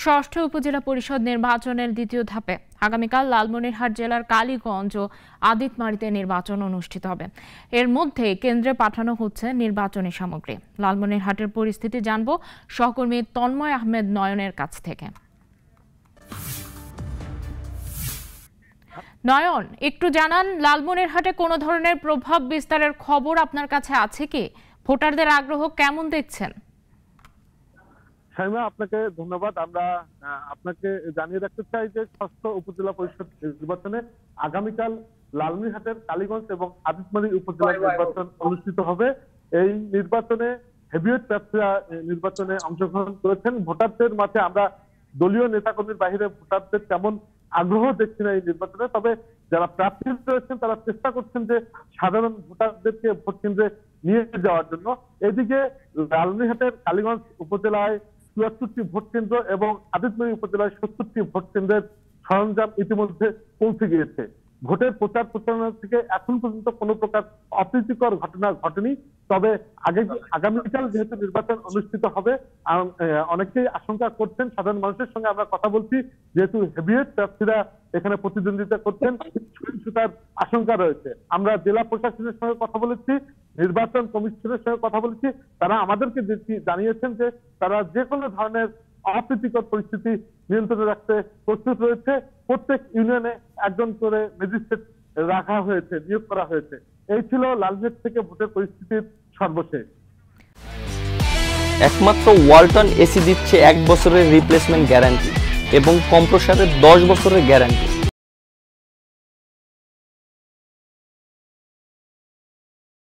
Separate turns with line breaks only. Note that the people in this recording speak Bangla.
ষষ্ঠ উপজেলা পরিষদ নির্বাচনের দ্বিতীয় ধাপে আগামীকাল লালমনিরহাট জেলার কালীগঞ্জ ও আদিতমারীতে নির্বাচন অনুষ্ঠিত হবে। এর মধ্যে কেন্দ্রে পাঠানো হচ্ছে নির্বাচনী সামগ্রী। লালমনিরহাটের পরিস্থিতি জানব সহকর্মী তন্ময় আহমেদ নয়নের কাছ থেকে। নয়ন, একটু জানান, লালমনিরহাটে কোনো ধরনের প্রভাব বিস্তারের খবর আপনার কাছে আছে কি? ভোটারদের আগ্রহ কেমন দেখছেন?
শাইমা, আপনাকে ধন্যবাদ। আমরা আপনাকে জানিয়ে রাখতে চাই যে ষষ্ঠ উপজেলা পরিষদ নির্বাচনে আগামীকাল লালমনিরহাটের কালীগঞ্জ এবং আদিতমারী উপজেলা নির্বাচন অনুষ্ঠিত হবে। এই নির্বাচনে হেভিওয়েট প্রার্থীরা নির্বাচনে অংশগ্রহণ করেছেন। ভোটারদের মাঝে আমরা দলীয় নেতাকর্মীর বাইরে ভোটারদের তেমন আগ্রহ দেখছি না এই নির্বাচনে। তবে যারা প্রার্থী রয়েছেন তারা চেষ্টা করছেন যে সাধারণ ভোটারদেরকে ভোট কেন্দ্রে নিয়ে যাওয়ার জন্য। এদিকে লালমনিরহাটের কালীগঞ্জ উপজেলায় ৭৪টি ভোট কেন্দ্র এবং আদিতমারী উপজেলায় ৭০টি ভোট কেন্দ্রের সরঞ্জাম ইতিমধ্যে পৌঁছে গিয়েছে। ভোটের প্রচার প্রচারণা থেকে এখন পর্যন্ত কোনো প্রকার অপ্রীতিকর ঘটনা ঘটেনি। তবে আগামীকাল যেহেতু নির্বাচন অনুষ্ঠিত হবে, অনেকেই আশঙ্কা করছেন, সাধারণ মানুষের সঙ্গে আমরা কথা বলছি, যেহেতু হেভিওয়েট প্রার্থীরা এখানে প্রতিদ্বন্দ্বিতা করছেন, সহিংসতার আশঙ্কা রয়েছে। আমরা জেলা প্রশাসনের সঙ্গে কথা বলেছি, নির্বাচন কমিশনের সঙ্গে কথা বলেছি, তারা আমাদেরকে জানিয়েছেন যে তারা যে কোনো ধরনের অপ্রীতিকর পরিস্থিতি নিয়ন্ত্রণে রাখতে প্রস্তুত রয়েছে। প্রত্যেক ইউনিয়নে একজন করে ম্যাজিস্ট্রেট রাখা হয়েছে, নিয়োগ করা হয়েছে। এই ছিল লালমনিরহাট থেকে ভোটের পরিস্থিতির সর্বশেষ।
একমাত্র ওয়ালটন এসি দিচ্ছে 1 বছরের রিপ্লেসমেন্ট গ্যারান্টি এবং কম্প্রেসারের 10 বছরের গ্যারান্টি।